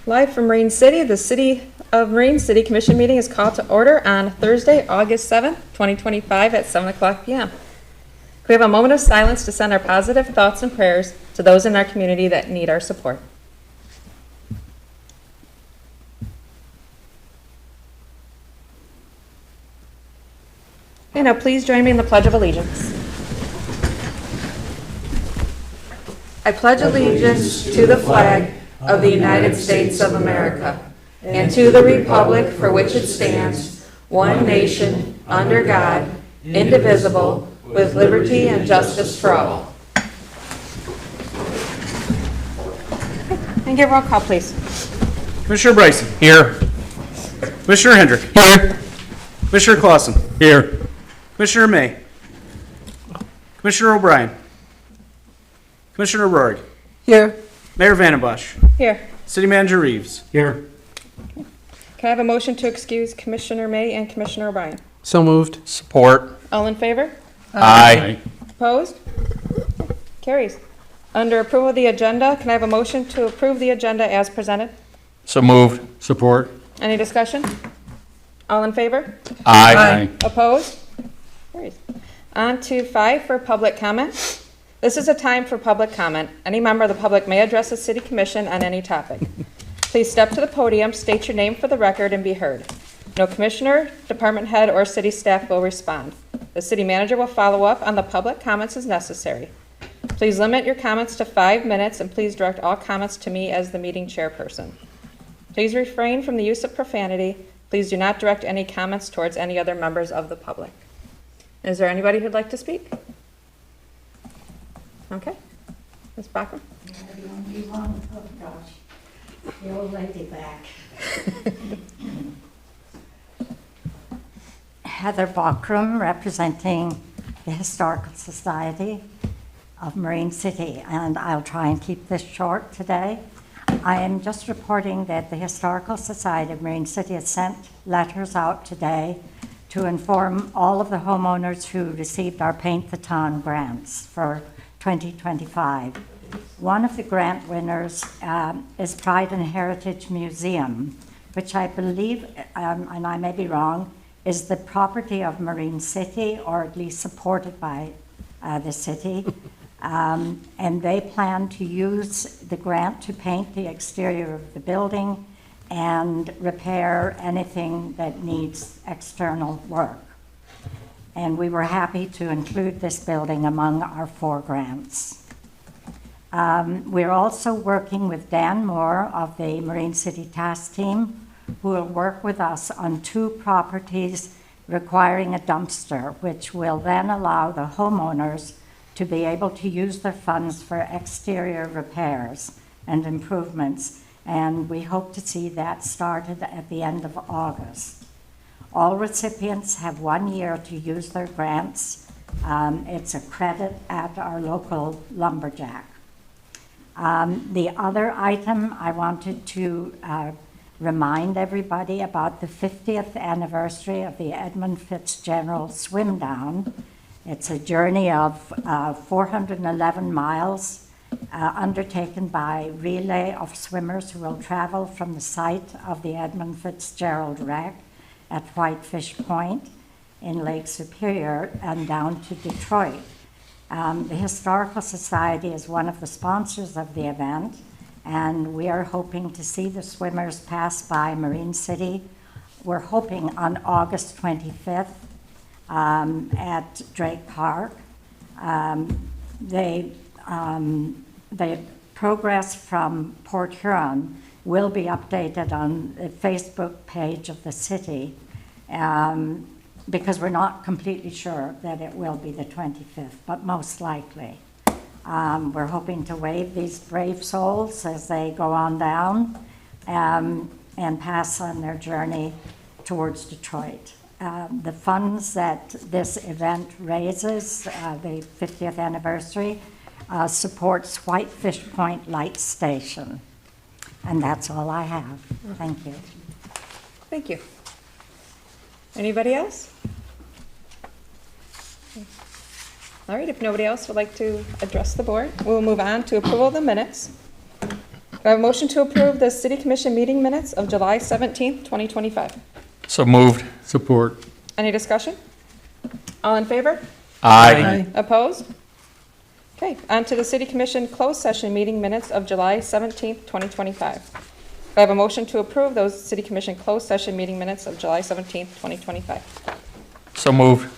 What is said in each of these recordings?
Live from Marine City, the City of Marine City Commission meeting is called to order on Thursday, August 7th, 2025 at 7 o'clock p.m. Can we have a moment of silence to send our positive thoughts and prayers to those in our community that need our support? Okay, now please join me in the Pledge of Allegiance. I pledge allegiance to the flag of the United States of America and to the republic for which it stands, one nation, under God, indivisible, with liberty and justice for all. And give a roll call, please. Commissioner Bryson. Here. Commissioner Hendrick. Here. Commissioner Clausen. Here. Commissioner May. Commissioner O'Brien. Commissioner Rohrig. Here. Mayor Vandenbosch. Here. City Manager Reeves. Here. Can I have a motion to excuse Commissioner May and Commissioner O'Brien? So moved. Support. All in favor? Aye. Opposed? Carries. Under approval of the agenda, can I have a motion to approve the agenda as presented? So moved. Support. Any discussion? All in favor? Aye. Opposed? Carries. On to 5 for public comment. This is a time for public comment. Any member of the public may address the City Commission on any topic. Please step to the podium, state your name for the record, and be heard. No commissioner, department head, or city staff will respond. The city manager will follow up on the public comments as necessary. Please limit your comments to 5 minutes, and please direct all comments to me as the meeting chairperson. Please refrain from the use of profanity. Please do not direct any comments towards any other members of the public. Is there anybody who'd like to speak? Okay. Ms. Bachman? The only one, oh gosh, the old lady back. Heather Bachram, representing the Historical Society of Marine City, and I'll try and keep this short today. I am just reporting that the Historical Society of Marine City has sent letters out today to inform all of the homeowners who received our Paint the Town grants for 2025. One of the grant winners is Pride and Heritage Museum, which I believe, and I may be wrong, is the property of Marine City, or at least supported by the city. And they plan to use the grant to paint the exterior of the building and repair anything that needs external work. And we were happy to include this building among our 4 grants. We're also working with Dan Moore of the Marine City Task Team, who will work with us on 2 properties requiring a dumpster, which will then allow the homeowners to be able to use their funds for exterior repairs and improvements. And we hope to see that started at the end of August. All recipients have 1 year to use their grants. It's a credit at our local lumberjack. The other item I wanted to remind everybody about the 50th anniversary of the Edmund Fitzgerald Swim Down. It's a journey of 411 miles undertaken by a relay of swimmers who will travel from the site of the Edmund Fitzgerald wreck at Whitefish Point in Lake Superior and down to Detroit. The Historical Society is one of the sponsors of the event, and we are hoping to see the swimmers pass by Marine City. We're hoping on August 25th at Drake Park. The progress from Port Huron will be updated on the Facebook page of the city because we're not completely sure that it will be the 25th, but most likely. We're hoping to wave these brave souls as they go on down and pass on their journey towards Detroit. The funds that this event raises, the 50th anniversary, supports Whitefish Point Light Station. And that's all I have. Thank you. Thank you. Anybody else? All right, if nobody else would like to address the board, we'll move on to approval of the minutes. I have a motion to approve the city commission meeting minutes of July 17th, 2025? So moved. Support. Any discussion? All in favor? Aye. Opposed? Okay, on to the city commission closed session meeting minutes of July 17th, 2025. I have a motion to approve those city commission closed session meeting minutes of July 17th, 2025. So moved.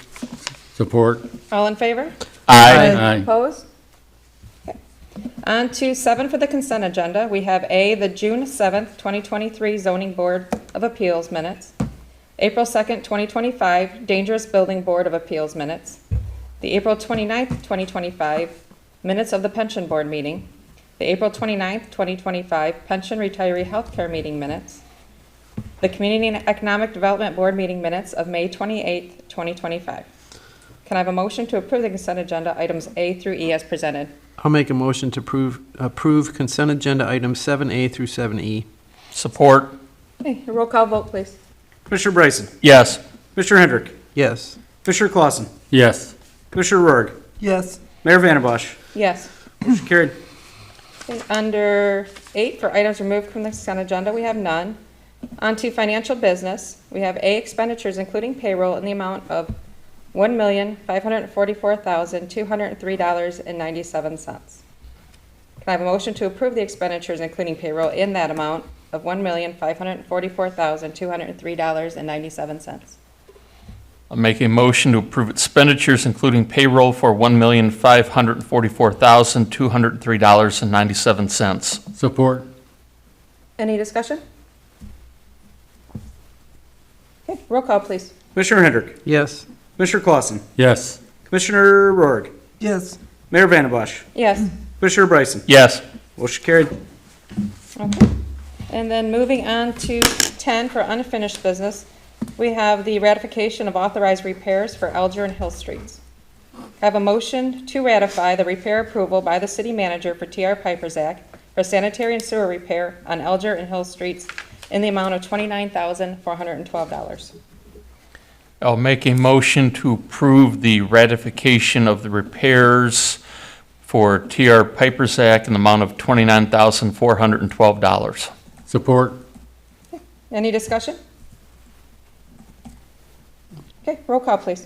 Support. All in favor? Aye. Opposed? Okay. On to 7 for the consent agenda. We have A, the June 7th, 2023 Zoning Board of Appeals minutes. April 2nd, 2025 Dangerous Building Board of Appeals minutes. The April 29th, 2025 minutes of the Pension Board meeting. The April 29th, 2025 Pension Retiree Healthcare meeting minutes. The Community and Economic Development Board meeting minutes of May 28th, 2025. Can I have a motion to approve the consent agenda items A through E as presented? I'll make a motion to approve consent agenda items 7A through 7E. Support. Okay, a roll call vote, please. Commissioner Bryson? Yes. Commissioner Hendrick? Yes. Commissioner Clausen? Yes. Commissioner Rourke? Yes. Mayor Vandembosch? Yes. Motion carried. Okay, under 8, for items removed from the consent agenda, we have none. On to financial business, we have A, expenditures including payroll in the amount of $1,544,203.97. Can I have a motion to approve the expenditures including payroll in that amount of $1,544,203.97? I'm making a motion to approve expenditures including payroll for $1,544,203.97. Support. Any discussion? Okay, roll call, please. Commissioner Hendrick? Yes. Commissioner Clausen? Yes. Commissioner Rourke? Yes. Mayor Vandembosch? Yes. Commissioner Bryson? Yes. Motion carried. Okay. And then moving on to 10 for unfinished business, we have the ratification of authorized repairs for Alger and Hill Streets. I have a motion to ratify the repair approval by the city manager for TR Piper's Act for sanitary and sewer repair on Alger and Hill Streets in the amount of $29,412. I'll make a motion to approve the ratification of the repairs for TR Piper's Act in the amount of $29,412. Support. Any discussion? Okay, roll call, please.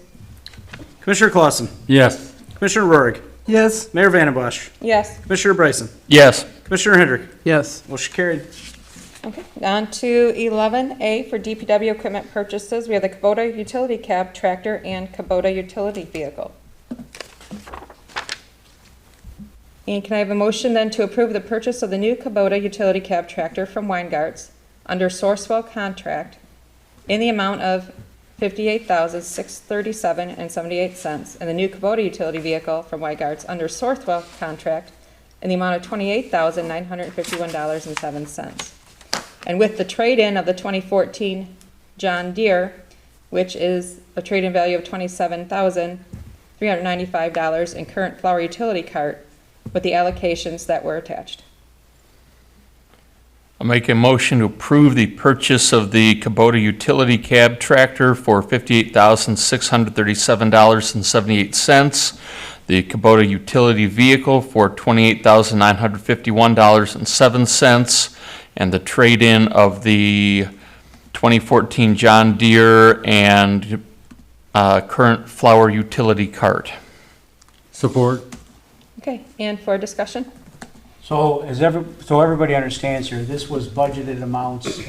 Commissioner Clausen? Yes. Commissioner Rourke? Yes. Mayor Vandembosch? Yes. Commissioner Bryson? Yes. Commissioner Hendrick? Yes. Motion carried. Okay, on to 11A for DPW equipment purchases. We have the Kubota utility cab tractor and Kubota utility vehicle. And can I have a motion then to approve the purchase of the new Kubota utility cab tractor from Weingarts under Sourcewell contract in the amount of $58,637.78, and the new Kubota utility vehicle from Weingarts under Sourcewell contract in the amount of $28,951.07. And with the trade-in of the 2014 John Deere, which is a trade-in value of $27,395 and current flower utility cart with the allocations that were attached. I'll make a motion to approve the purchase of the Kubota utility cab tractor for $58,637.78, the Kubota utility vehicle for $28,951.07, and the trade-in of the 2014 John Deere and current flower utility cart. Support. Okay, and for discussion? So everybody understands here, this was budgeted amounts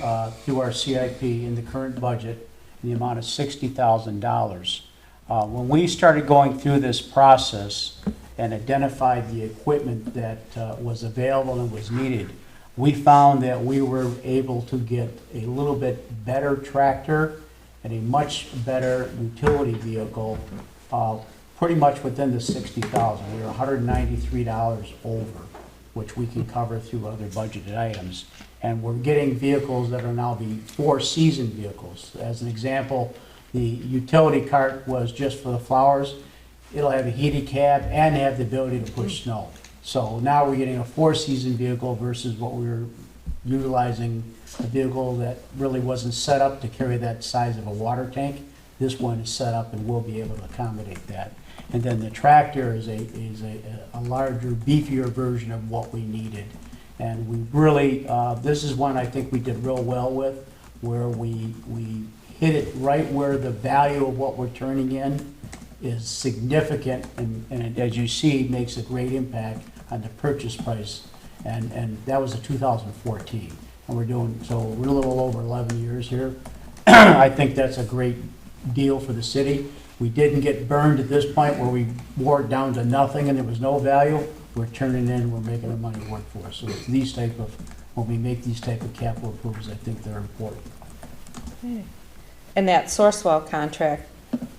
through our CIP in the current budget in the amount of $60,000. When we started going through this process and identified the equipment that was available and was needed, we found that we were able to get a little bit better tractor and a much better utility vehicle, pretty much within the $60,000. We were $193 over, which we can cover through other budgeted items. And we're getting vehicles that are now the four-season vehicles. As an example, the utility cart was just for the flowers. It'll have a heated cab and have the ability to push snow. So now we're getting a four-season vehicle versus what we were utilizing, a vehicle that really wasn't set up to carry that size of a water tank. This one is set up and will be able to accommodate that. And then the tractor is a larger, beefier version of what we needed. And we really, this is one I think we did real well with, where we hit it right where the value of what we're turning in is significant, and as you see, makes a great impact on the purchase price. And that was a 2014, and we're doing, so we're a little over 11 years here. I think that's a great deal for the city. We didn't get burned at this point where we wore it down to nothing and there was no value. We're turning in, we're making the money work for us. So it's these type of, when we make these type of capital improvements, I think they're important. And that Sourcewell contract,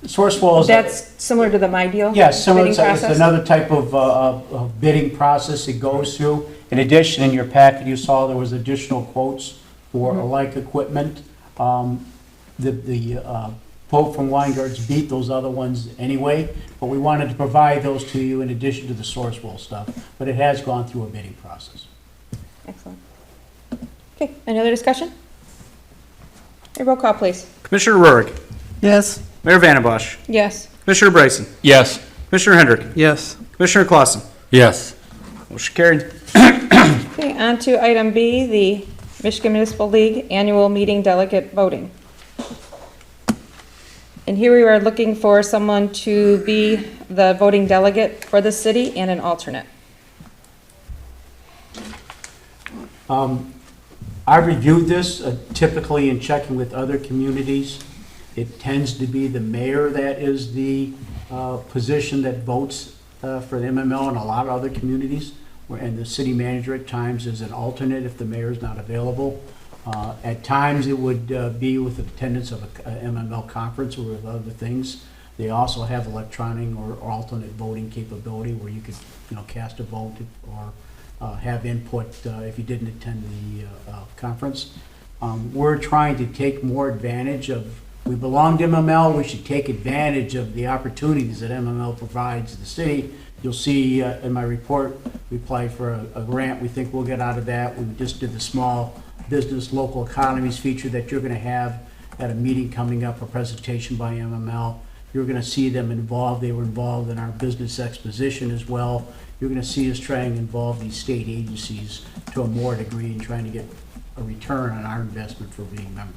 Sourcewell is. that's similar to the My Deal? Yes, similar, bidding it's process? another type of bidding process it goes through. In addition, in your packet, you saw there was additional quotes for alike equipment. The quote from Weingart's beat those other ones anyway, but we wanted to provide those to you in addition to the Sourcewell stuff. But it has gone through a bidding process. Excellent. Okay, any other discussion? A roll call, please. Commissioner Roerig. Yes. Mayor Vandembosch. Yes. Commissioner Bryson. Yes. Commissioner Hendrick. Yes. Commissioner Clausen. Yes. Motion carried. Okay, on to item B, the Michigan Municipal League Annual Meeting Delegate Voting. And here we are looking for someone to be the voting delegate for the city and an alternate. I reviewed this typically in checking with other communities. It tends to be the mayor that is the position that votes for the MML in a lot of other communities, and the city manager at times is an alternate if the mayor is not available. At times, it would be with attendance of a MML conference or with other things. They also have electronic or alternate voting capability where you could, cast a vote or have input if you didn't attend the conference. We're trying to take more advantage of, we belong to MML, we should take advantage of the opportunities that MML provides the city. You'll see in my report, we applied for a grant we think we'll get out of that. We just did the small business local economies feature that you're going to have at a meeting coming up, a presentation by MML. You're going to see them involved. They were involved in our business exposition as well. You're going to see us trying to involve these state agencies to a more degree in trying to get a return on our investment for being members.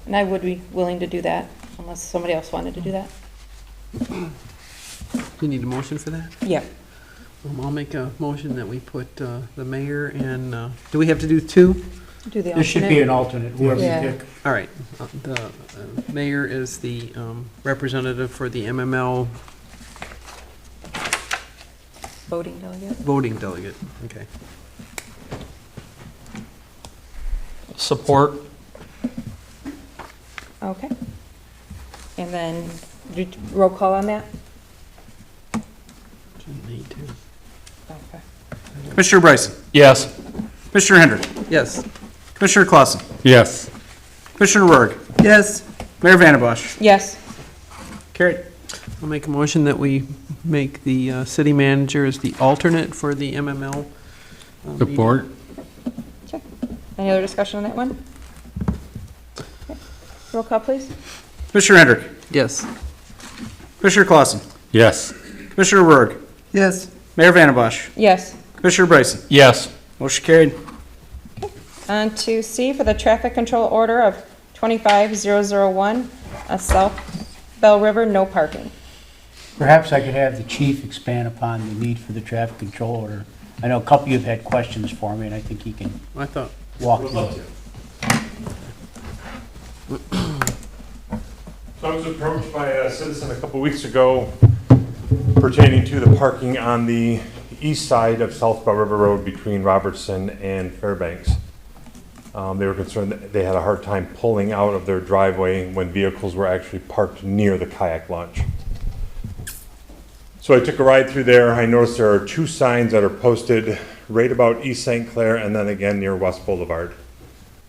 And I would be willing to do that unless somebody else wanted to do that. Do you need a motion for that? Yeah. I'll make a motion that we put the mayor and, do we have to do two? Do the alternate. There should be an alternate, whoever Yeah. you pick. All right. The mayor is the representative for the MML Voting delegate. voting delegate. Okay. Support. Okay. And then roll call on that? Shouldn't need to. Okay. Commissioner Bryson. Yes. Commissioner Hendrick. Yes. Commissioner Clausen. Yes. Commissioner Roerig. Yes. Mayor Vandembosch. Yes. Carried. I'll make a motion that we make the city manager as the alternate for the MML. meeting. Support. Okay. Any other discussion on that one? Okay. Roll call, please. Commissioner Hendrick. Yes. Commissioner Clausen. Yes. Commissioner Roerig. Yes. Mayor Vandembosch. Yes. Commissioner Bryson. Yes. Motion carried. On to C for the traffic control order of 25001, South Bell River, no parking. Perhaps I could have the chief expand upon the need for the traffic control order. I know a couple of you have had questions for me, and I think he can I thought, walk through it. So I was approached by a citizen a couple weeks ago pertaining to the parking on the east side of South Bell River Road between Robertson and Fairbanks. They were concerned that they had a hard time pulling out of their driveway when vehicles were actually parked near the kayak launch. So I took a ride through there. I noticed there are two signs that are posted right about East St. Clair and then again near West Boulevard.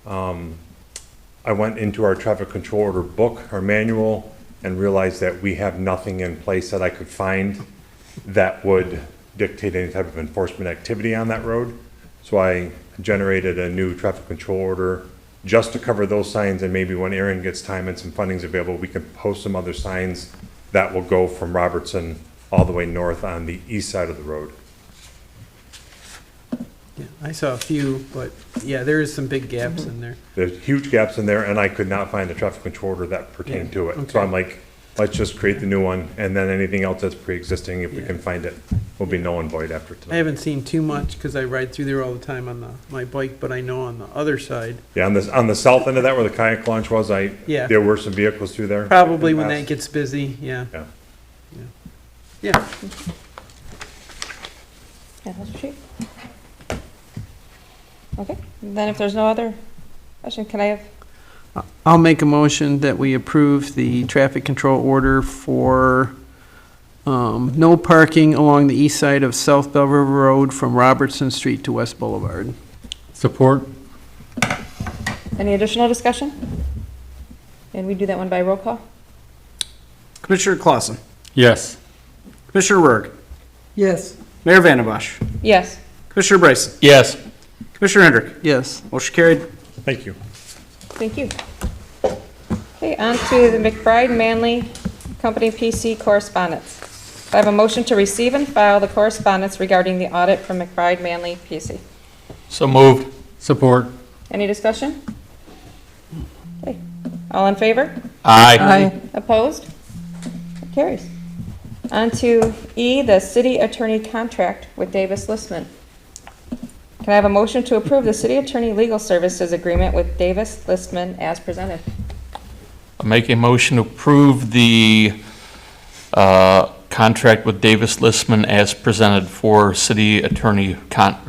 I went into our traffic control order book, our manual, and realized that we have nothing in place that I could find that would dictate any type of enforcement activity on that road. So I generated a new traffic control order just to cover those signs, and maybe when Aaron gets time and some funding's available, we can post some other signs that will go from Robertson all the way north on the east side of the road. Yeah, I saw a few, but yeah, there is some big gaps in there. There's huge gaps in there, and I could not find a traffic control order that pertained to it. Okay. So I'm like, let's just create the new one, and then anything else that's pre-existing, if we Yeah. can find it, will be null and void after I tonight. haven't seen too much because I ride through there all the time on my bike, but I know on the other side, Yeah, on the south end of that where the kayak launch was, Yeah. there were some vehicles through there. probably in the when that past. gets busy, yeah. Yeah. Yeah, Yeah, that's cheap. Okay, then if there's no other question, can I have, I'll make a motion that we approve the traffic control order for no parking along the east side of South Bell River Road from Robertson Street to West Boulevard. Support? any additional discussion? And we do that one by roll call? Commissioner Clausen. Yes. Commissioner Rourke. Yes. Mayor Vandembosch. Yes. Commissioner Bryson. Yes. Commissioner Hendrick. Yes. Motion carried. Thank you. Thank you. Okay, on to the McBride Manley Company PC correspondence. I have a motion to receive and file the correspondence regarding the audit from McBride Manley PC. So moved. Support? Any discussion? Okay, all in favor? Aye. Opposed? It carries. On to E, the city attorney contract with Davis Listman. Can I have a motion to approve the city attorney legal services agreement with Davis Listman as presented? I'll make a motion to approve the contract with Davis Listman as presented for city attorney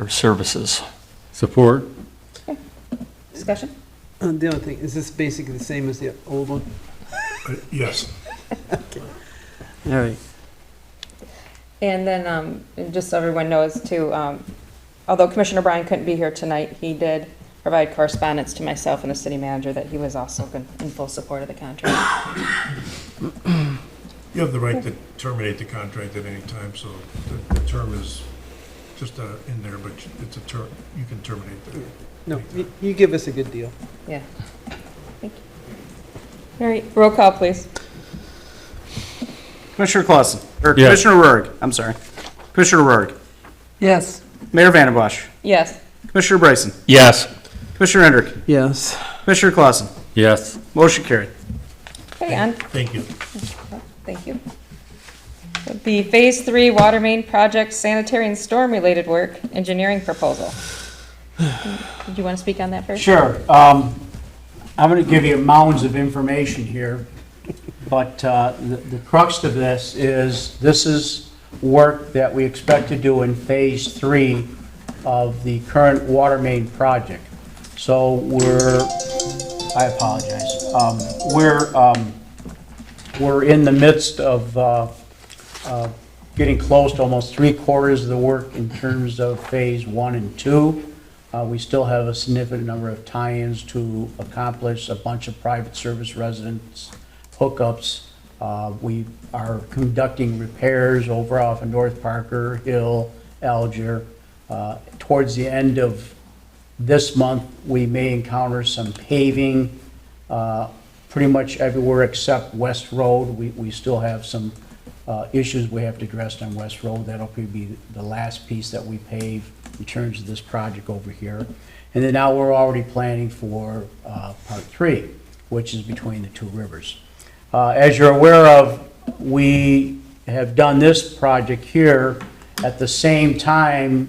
services. Support? Discussion? The other thing, is this basically the same as the old one? Yes. All right. And then, and just so everyone knows too, although Commissioner Bryan couldn't be here tonight, he did provide correspondence to myself and the city manager that he was also in full support of the contract. You have the right to terminate the contract at any time, so the term is just in there, but it's a term, you can terminate that. No, you give us a good deal. Yeah. Thank you. All right, roll call, please. Commissioner Clausen. Or Yes. Commissioner Rourke. I'm sorry. Commissioner Rourke. Yes. Mayor Vandembosch. Yes. Commissioner Bryson. Yes. Commissioner Hendrick. Yes. Commissioner Clausen. Yes. Motion carried. Okay, on. Thank you. Thank you. The Phase 3 Water Main Project Sanitary and Storm-related work engineering proposal. Did you want to speak on that first? Sure. I'm going to give you mounds of information here, but the crux of this is work that we expect to do in Phase 3 of the current water main project. So I apologize. We're in the midst of getting close to almost 3/4 of the work in terms of Phase 1 and 2. We still have a significant number of tie-ins to accomplish, a bunch of private service residents, hookups. We are conducting repairs over off of North Parker, Hill, Alger. Towards the end of this month, we may encounter some paving, pretty much everywhere except West Road. We still have some issues we have to address on West Road. That'll probably be the last piece that we pave in terms of this project over here. And then now we're already planning for Part 3, which is between the two rivers. As you're aware of, we have done this project here at the same time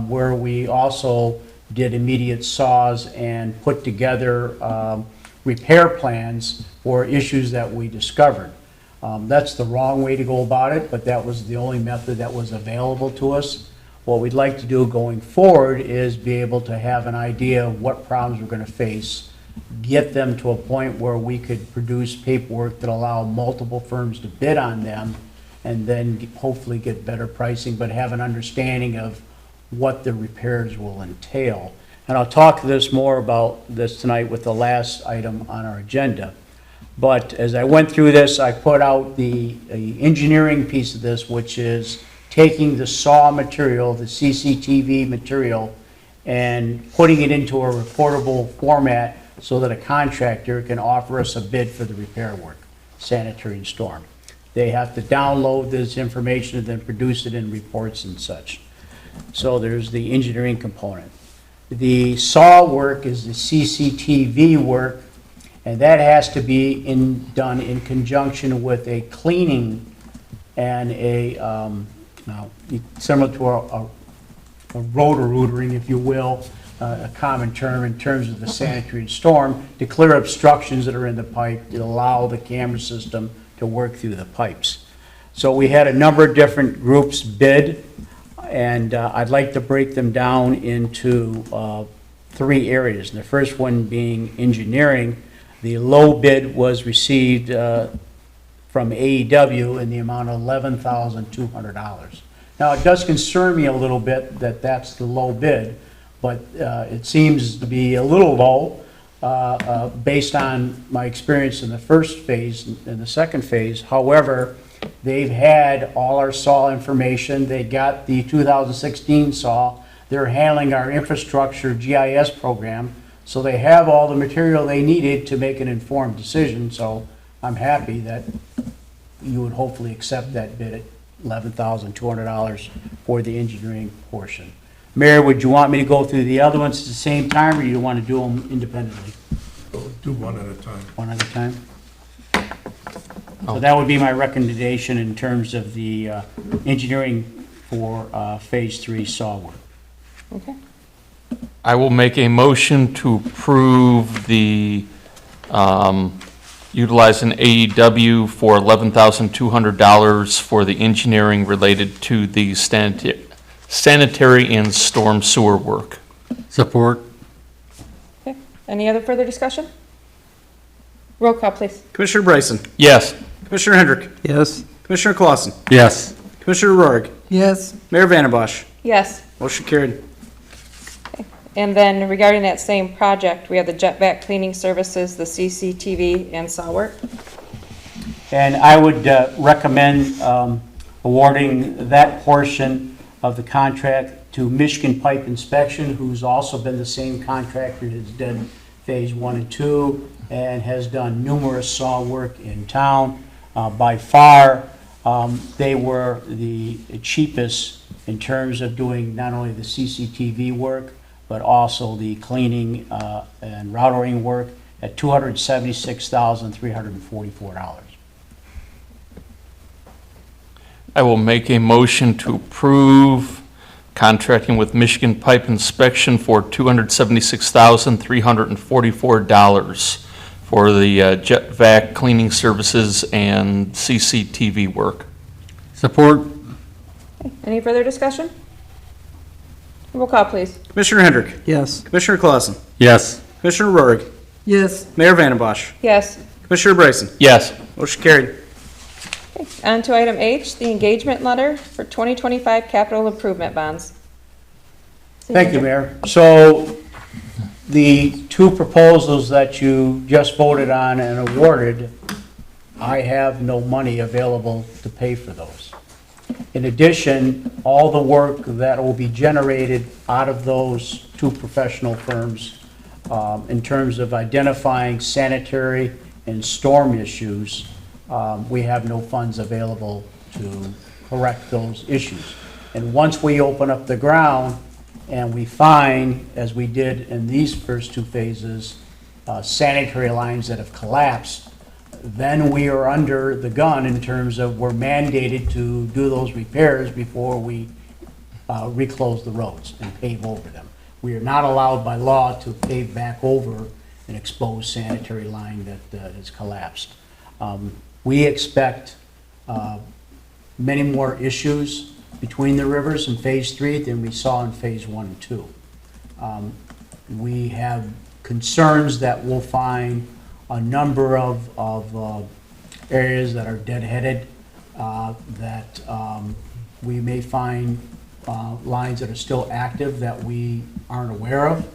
where we also did immediate saws and put together repair plans for issues that we discovered. That's the wrong way to go about it, but that was the only method that was available to us. What we'd like to do going forward is be able to have an idea of what problems we're going to face, get them to a point where we could produce paperwork that allow multiple firms to bid on them, and then hopefully get better pricing, but have an understanding of what the repairs will entail. And I'll talk more about this tonight with the last item on our agenda. But as I went through this, I put out the engineering piece of this, which is taking the saw material, the CCTV material, and putting it into a reportable format so that a contractor can offer us a bid for the repair work, sanitary and storm. They have to download this information and then produce it in reports and such. So there's the engineering component. The SAW work is the CCTV work, and that has to be done in conjunction with a cleaning and similar to a rotor-rootering, if you will, a common term in terms of the sanitary and storm, to clear obstructions that are in the pipe to allow the camera system to work through the pipes. So we had a number of different groups bid, and I'd like to break them down into 3 areas. And the first one being engineering. The low bid was received from AEW in the amount of $11,200. Now, it does concern me a little bit that that's the low bid, but it seems to be a little low based on my experience in the first phase and the second phase. However, they've had all our SAW information. They got the 2016 SAW. They're handling our infrastructure GIS program. So they have all the material they needed to make an informed decision. So I'm happy that you would hopefully accept that bid at $11,200 for the engineering portion. Mayor, would you want me to go through the other ones at the same time, or do you want to do them independently? Do one at a time. One at a time? So that would be my recommendation in terms of the engineering for Phase 3 SAW work. Okay. I will make a motion to approve the utilizing AEW for $11,200 for the engineering related to the sanitary and storm sewer work. Support. Okay. Any other further discussion? Roll call, please. Commissioner Bryson? Yes. Commissioner Hendrick? Yes. Commissioner Clausen? Yes. Commissioner Rohrig? Yes. Mayor Vandembosch? Yes. Motion carried. And then regarding that same project, we have the jet vac cleaning services, the CCTV, and SAW work. And I would recommend awarding that portion of the contract to Michigan Pipe Inspection, who's also been the same contractor that's done Phase 1 and 2 and has done numerous SAW work in town. By far, they were the cheapest in terms of doing not only the CCTV work, but also the cleaning and routering work at $276,344. I will make a motion to approve contracting with Michigan Pipe Inspection for $276,344 for the jet vac cleaning services and CCTV work. Support. Any further discussion? Roll call, please. Commissioner Hendrick? Yes. Commissioner Clausen? Yes. Commissioner Rohrig? Yes. Mayor Vandembosch? Yes. Commissioner Bryson? Yes. Motion carried. On to item H, the engagement letter for 2025 capital improvement bonds. Thank you, Mayor. So the 2 proposals that you just voted on and awarded, I have no money available to pay for those. In addition, all the work that will be generated out of those 2 professional firms in terms of identifying sanitary and storm issues, we have no funds available to correct those issues. And once we open up the ground and we find, as we did in these first 2 phases, sanitary lines that have collapsed, then we are under the gun in terms of we're mandated to do those repairs before we reclose the roads and pave over them. We are not allowed by law to pave back over an exposed sanitary line that has collapsed. We expect many more issues between the rivers in Phase 3 than we saw in Phase 1 and 2. We have concerns that we'll find a number of areas that are deadheaded, that we may find lines that are still active that we aren't aware of.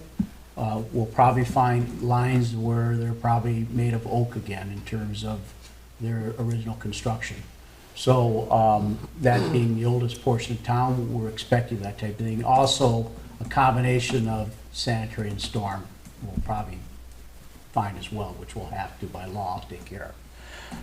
We'll probably find lines where they're probably made of oak again in terms of their original construction. So that being the oldest portion of town, we're expecting that type of thing. Also, a combination of sanitary and storm will probably find as well, which we'll have to by law take care of.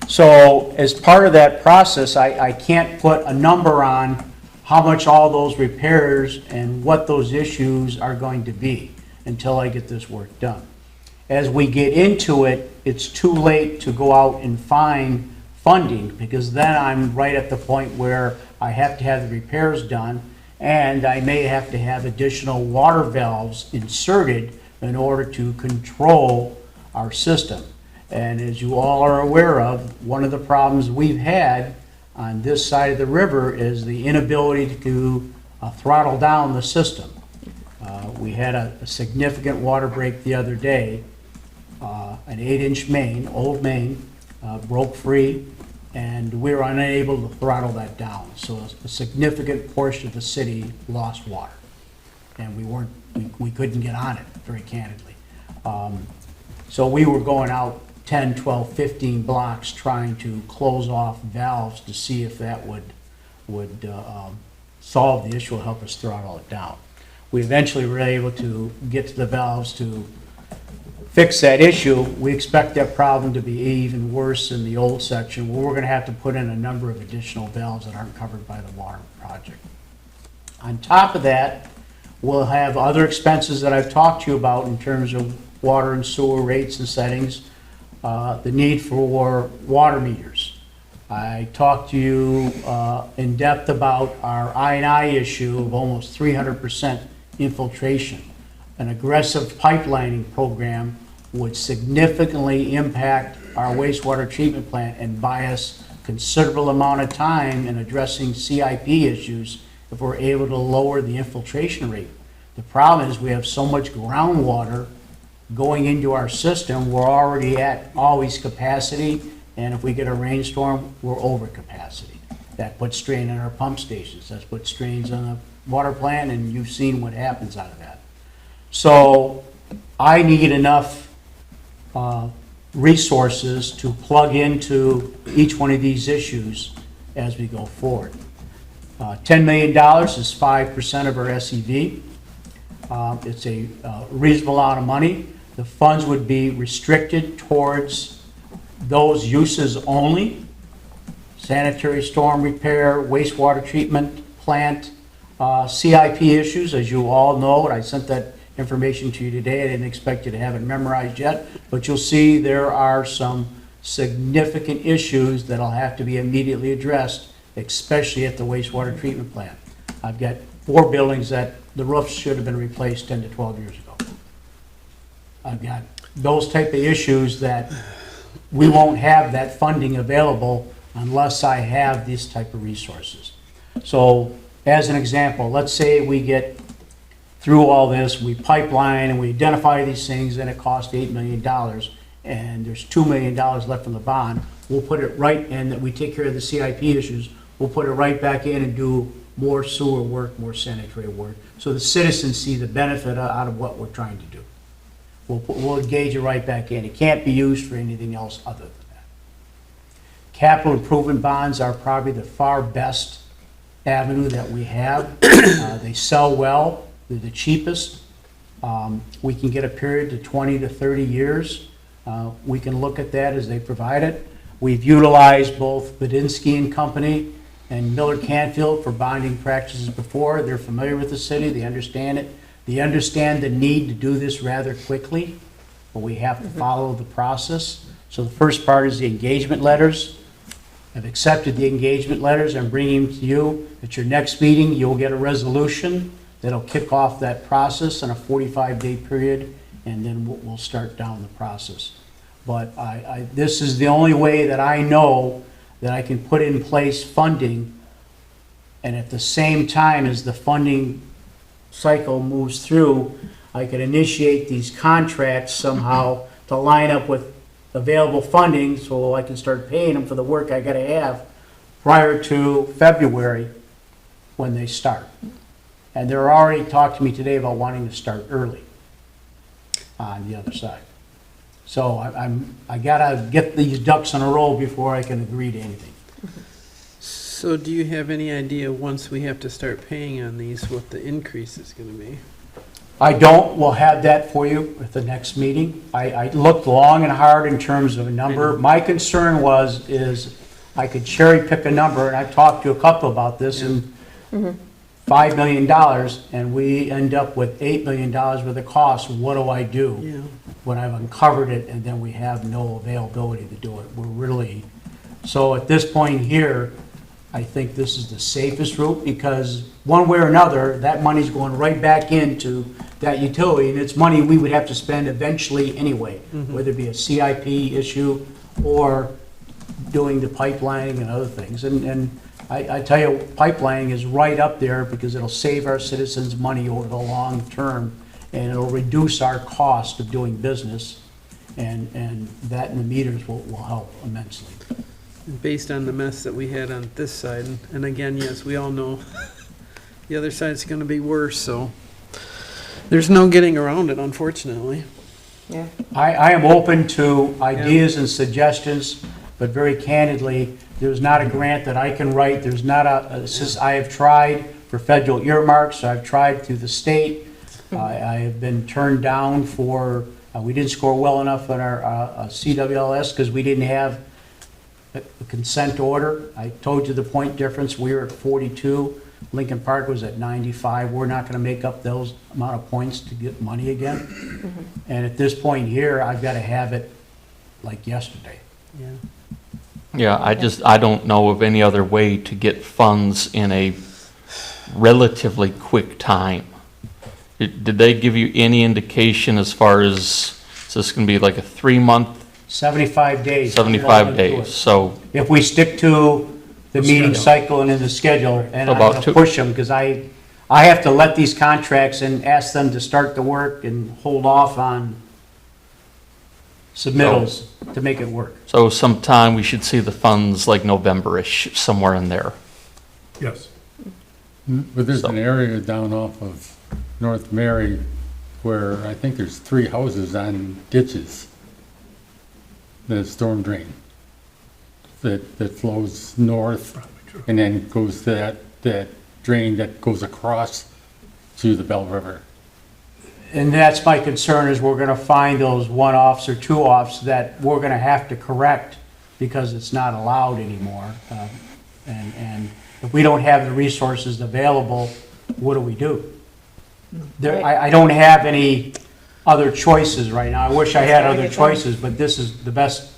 So as part of that process, I can't put a number on how much all those repairs and what those issues are going to be until I get this work done. As we get into it, it's too late to go out and find funding, because then I'm right at the point where I have to have the repairs done, and I may have to have additional water valves inserted in order to control our system. And as you all are aware of, one of the problems we've had on this side of the river is the inability to throttle down the system. We had a significant water break the other day. An 8-inch main, old main, broke free, and we were unable to throttle that down. So a significant portion of the city lost water, and we couldn't get on it, very candidly. So we were going out 10, 12, 15 blocks trying to close off valves to see if that would solve the issue or help us throttle it down. We eventually were able to get to the valves to fix that issue. We expect that problem to be even worse in the old section, where we're going to have to put in a number of additional valves that aren't covered by the water project. On top of that, we'll have other expenses that I've talked to you about in terms of water and sewer rates and settings, the need for water meters. I talked to you in depth about our I&I issue of almost 300% infiltration. An aggressive pipelining program would significantly impact our wastewater treatment plant and buy us considerable amount of time in addressing CIP issues if we're able to lower the infiltration rate. The problem is we have so much groundwater going into our system, we're already at always capacity, and if we get a rainstorm, we're over capacity. That puts strain on our pump stations, that's put strains on the water plant, and you've seen what happens out of that. So I need enough resources to plug into each one of these issues as we go forward. $10 million is 5% of our SEV. It's a reasonable amount of money. The funds would be restricted towards those uses only: sanitary storm repair, wastewater treatment plant, CIP issues, as you all know, and I sent that information to you today. I didn't expect you to have it memorized yet, but you'll see there are some significant issues that'll have to be immediately addressed, especially at the wastewater treatment plant. I've got 4 buildings that the roofs should have been replaced 10 to 12 years ago. I've got those type of issues that we won't have that funding available unless I have these type of resources. So as an example, let's say we get through all this, we pipeline and we identify these things, and it costs $8 million, and there's $2 million left in the bond. We'll put it right in, that we take care of the CIP issues, we'll put it right back in and do more sewer work, more sanitary work, so the citizens see the benefit out of what we're trying to do. We'll engage it right back in. It can't be used for anything else other than that. Capital improvement bonds are probably the far best avenue that we have. They sell well. They're the cheapest. We can get a period to 20 to 30 years. We can look at that as they provide it. We've utilized both Badinsky and Company and Miller Canfield for bonding practices before. They're familiar with the city. They understand it. They understand the need to do this rather quickly, but we have to follow the process. So the first part is the engagement letters. I've accepted the engagement letters. I'm bringing them to you. At your next meeting, you'll get a resolution that'll kick off that process in a 45-day period, and then we'll start down the process. But this is the only way that I know that I can put in place funding, and at the same time as the funding cycle moves through, I can initiate these contracts somehow to line up with available funding so I can start paying them for the work I gotta have prior to February when they start. And they're already talking to me today about wanting to start early on the other side. So I gotta get these ducks in a row before I can agree to anything. So do you have any idea, once we have to start paying on these, what the increase is gonna be? I don't, we'll have that for you at the next meeting. I looked long and hard in terms of a number. My concern is I could cherry pick a number, and I've talked to a couple about this, and $5 million, and we end up with $8 million worth of costs. What do I do? Yeah. When I've uncovered it, and then we have no availability to do it. We're really, so at this point here, I think this is the safest route, because one way or another, that money's going right back into that utility, and it's money we would have to spend eventually anyway, whether it be a CIP issue or doing the pipelining and other things. And I tell you, pipelining is right up there because it'll save our citizens money over the long term, and it'll reduce our cost of doing business, and that and the meters will help immensely. Based on the mess that we had on this side, and again, yes, we all know the other side's gonna be worse, so there's no getting around it, unfortunately. Yeah. I am open to ideas and suggestions, but very candidly, there's not a grant that I can write, there's not I have tried for federal earmarks, I've tried through the state, I have been turned down for, we didn't score well enough on our CWLS because we didn't have a consent order. I told you the point difference, we were at 42, Lincoln Park was at 95. We're not gonna make up those amount of points to get money again. And at this point here, I've gotta have it like yesterday. Yeah. Yeah, I don't know of any other way to get funds in a relatively quick time. Did they give you any indication as far as, is this gonna be like a 3-month, 75 days. 75 days? So, If we stick to the meeting cycle and in the schedule, and I'm About gonna two- push them, because I have to let these contracts and ask them to start the work and hold off on submittals to make it work. so sometime we should see the funds like November-ish, somewhere in there. Yes. But there's an area down off of North Mary where I think there's 3 houses on ditches. The storm drain that flows north and then goes to that drain that goes across to the Bell River. And that's my concern, is we're gonna find those one-offs or two-offs that we're gonna have to correct because it's not allowed anymore. And if we don't have the resources available, what do we do? I don't have any other choices right now. I wish I had other choices, but this is the best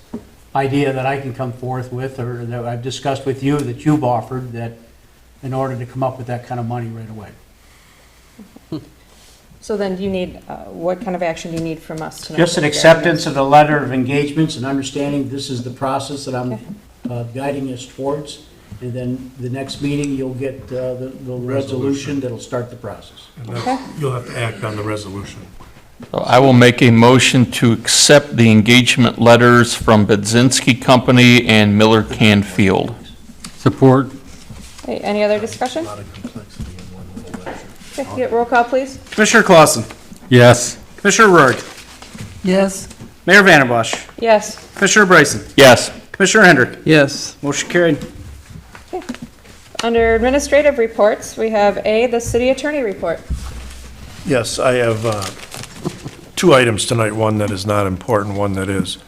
idea that I can come forth with, or that I've discussed with you, that you've offered, that in order to come up with that kind of money right away. So then do you need, what kind of action do you need from us tonight? Just an acceptance of the letter of engagements and understanding this is the process that I'm guiding us towards. And then the next meeting, you'll get the resolution that'll start the process. And that's, you'll have to act on the resolution. So I will make a motion to accept the engagement letters from Budzinski Company and Miller Canfield. Support? Okay, any other discussion? Okay, get roll call, please. Commissioner Clausen. Yes. Commissioner Rourke. Yes. Mayor Vandenbosch. Yes. Commissioner Bryson. Yes. Commissioner Hendrick. Yes. Motion carried. Under administrative reports, we have A, the city attorney report. Yes, I have 2 items tonight, one that is not important, one that is.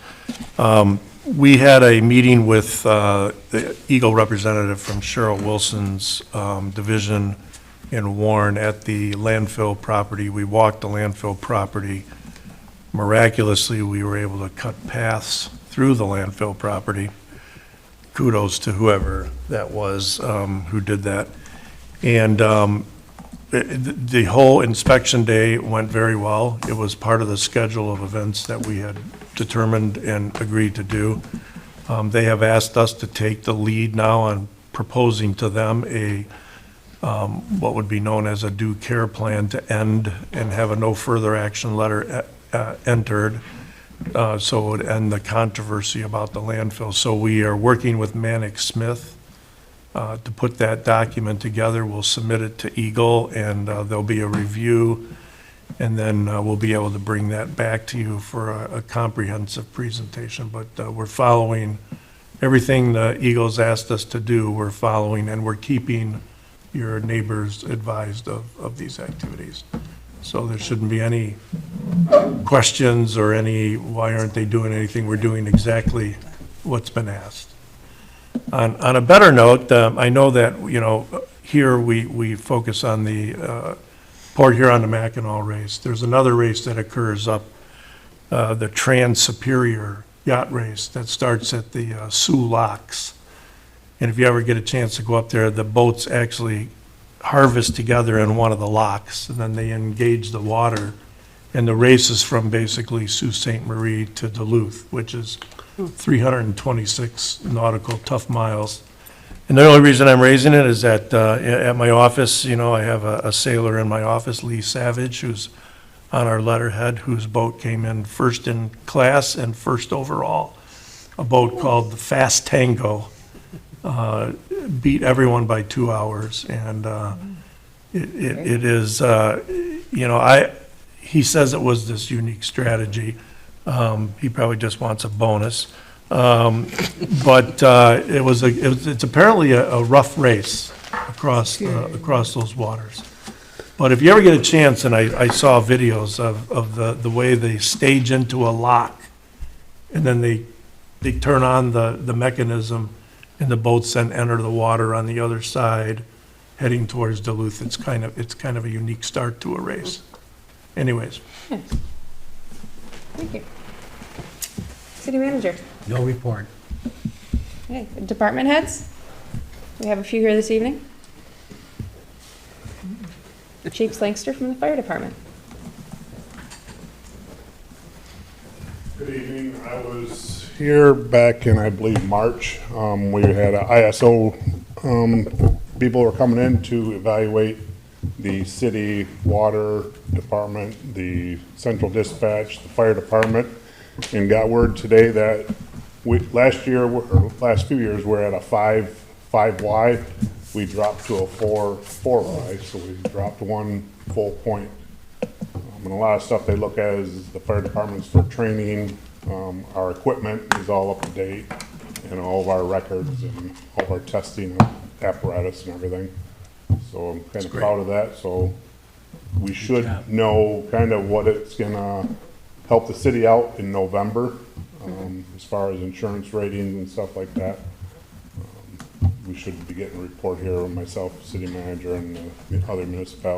We had a meeting with the Eagle representative from Cheryl Wilson's division in Warren at the landfill property. We walked the landfill property. Miraculously, we were able to cut paths through the landfill property. Kudos to whoever that was who did that. And the whole inspection day went very well. It was part of the schedule of events that we had determined and agreed to do. They have asked us to take the lead now on proposing to them a what would be known as a due care plan to end and have a no further action letter entered, so it would end the controversy about the landfill. So we are working with Mannix Smith to put that document together. We'll submit it to Eagle, and there'll be a review, and then we'll be able to bring that back to you for a comprehensive presentation. But we're following everything the Eagle's asked us to do. We're following, and we're keeping your neighbors advised of these activities. So there shouldn't be any questions or any, why aren't they doing anything? We're doing exactly what's been asked. On a better note, I know that, here we focus on the Port Huron-to-Mackinac race. There's another race that occurs up the Trans-Superior Yacht Race that starts at the Sioux Locks. And if you ever get a chance to go up there, the boats actually harvest together in one of the locks, and then they engage the water. And the race is from basically Sault Ste. Marie to Duluth, which is 326 nautical tough miles. And the only reason I'm raising it is that at my office, I have a sailor in my office, Lee Savage, who's on our letterhead, whose boat came in first in class and first overall. A boat called the Fast Tango. Beat everyone by 2 hours, and it is, he says it was this unique strategy. He probably just wants a bonus. But it's apparently a rough race across those waters. But if you ever get a chance, and I saw videos of the way they stage into a lock, and then they turn on the mechanism, and the boats then enter the water on the other side, heading towards Duluth. It's kind of a unique start to a race. Anyways. Thank you. City Manager. No report. Okay, department heads? We have a few here this evening. Chief Slankster from the Fire Department. Good evening. I was here back in, I believe, March. We had a ISO people were coming in to evaluate the city water department, the central dispatch, the fire department, and got word today that last few years, we're at a 5Y. We dropped to a 4Y, so we dropped 1 full point. And a lot of stuff they look at is the fire departments for training. Our equipment is all up to date, and all of our records and all of our testing apparatus and everything. So I'm kind of proud of that. So we should know kind of what it's gonna help the city out in November, as far as insurance ratings and stuff like that. We should be getting a report here with myself, city manager, and the other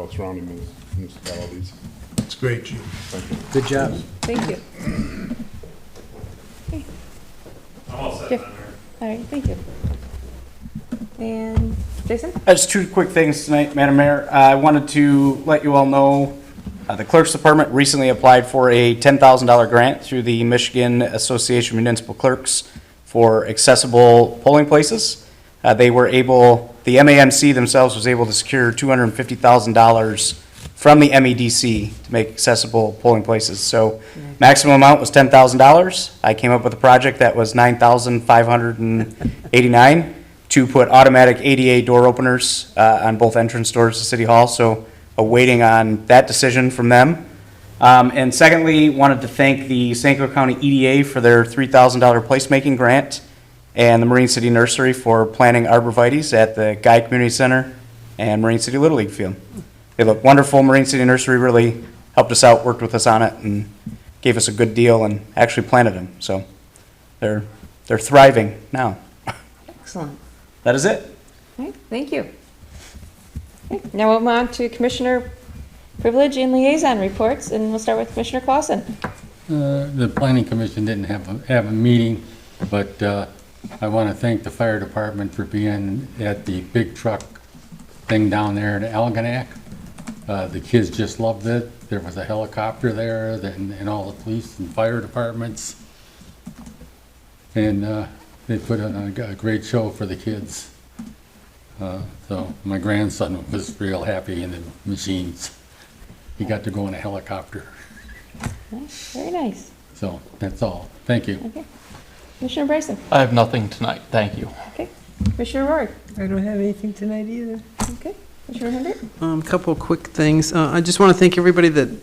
surrounding municipalities. It's great, Chief. Thank you. Good job. Thank you. Okay. I'm all set, Jeff. Madam Mayor. All right, thank you. And Jason? Just two quick things tonight, Madam Mayor. I wanted to let you all know the Clerk's Department recently applied for a $10,000 grant through the Michigan Association of Municipal Clerks for accessible polling places. The MAMC themselves was able to secure $250,000 from the MEDC to make accessible polling places. So maximum amount was $10,000. I came up with a project that was $9,589 to put automatic ADA door openers on both entrance doors to City Hall. So awaiting on that decision from them. And secondly, wanted to thank the St. Clair County EDA for their $3,000 placemaking grant, and the Marine City Nursery for planting arborvitaes at the Guy Community Center and Marine City Little League field. They look wonderful. Marine City Nursery really helped us out, worked with us on it, and gave us a good deal and actually planted them. So they're thriving now. Excellent. That is it. All right, thank you. Okay, now we'll move on to Commissioner Privilege and Liaison Reports, and we'll start with Commissioner Clausen. The planning commission didn't have a meeting, but I want to thank the fire department for being at the big truck thing down there in Algonac. The kids just loved it. There was a helicopter there, and all the police and fire departments. And they put on a great show for the kids. So my grandson was real happy in the machines. He got to go in a helicopter. Nice, very nice. So that's all. Thank you. Okay. Commissioner Bryson. I have nothing tonight, thank you. Okay. Commissioner Rourke. I don't have anything tonight either. Okay. Commissioner Hendrick. Couple of quick things. I just want to thank everybody that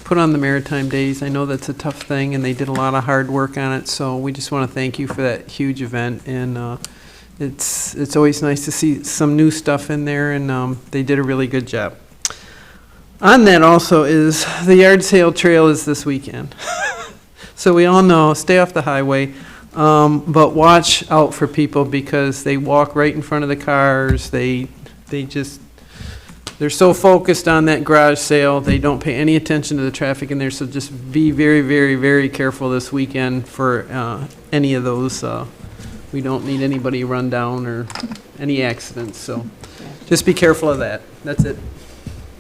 put on the Maritime Days. I know that's a tough thing, and they did a lot of hard work on it, so we just want to thank you for that huge event. And it's always nice to see some new stuff in there, and they did a really good job. On that also is, the yard sale trail is this weekend. So we all know, stay off the highway, but watch out for people because they walk right in front of the cars. They just, they're so focused on that garage sale, they don't pay any attention to the traffic in there. So just be very, very, very careful this weekend for any of those. We don't need anybody run down or any accidents, so just be careful of that. That's it.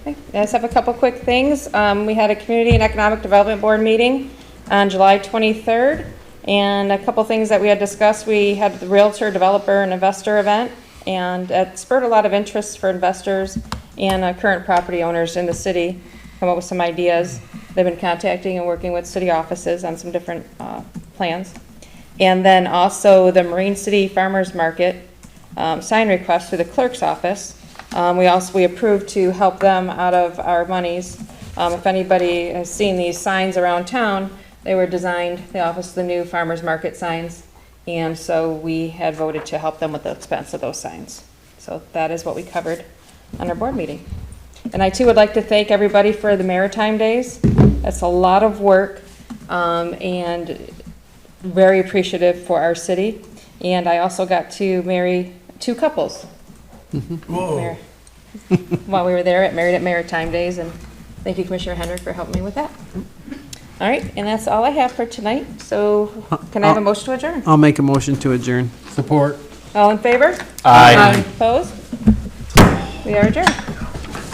Okay, I just have a couple quick things. We had a Community and Economic Development Board meeting on July 23rd, and a couple things that we had discussed. We had the Realtor, Developer, and Investor event, and it spurred a lot of interest for investors and current property owners in the city, come up with some ideas. They've been contacting and working with city offices on some different plans. And then also the Marine City Farmers Market sign request through the clerk's office. We approved to help them out of our monies. If anybody has seen these signs around town, they were designed, the office, the new farmers market signs. And so we had voted to help them with the expense of those signs. So that is what we covered on our board meeting. And I too would like to thank everybody for the Maritime Days. That's a lot of work, and very appreciative for our city. And I also got to marry 2 couples. Whoa. While we were there at Married at Maritime Days, and thank you, Commissioner Hendrick, for helping me with that. All right, and that's all I have for tonight. So can I have a motion to adjourn? I'll make a motion to adjourn. Support. All in favor? Aye. Opposed? We are adjourned.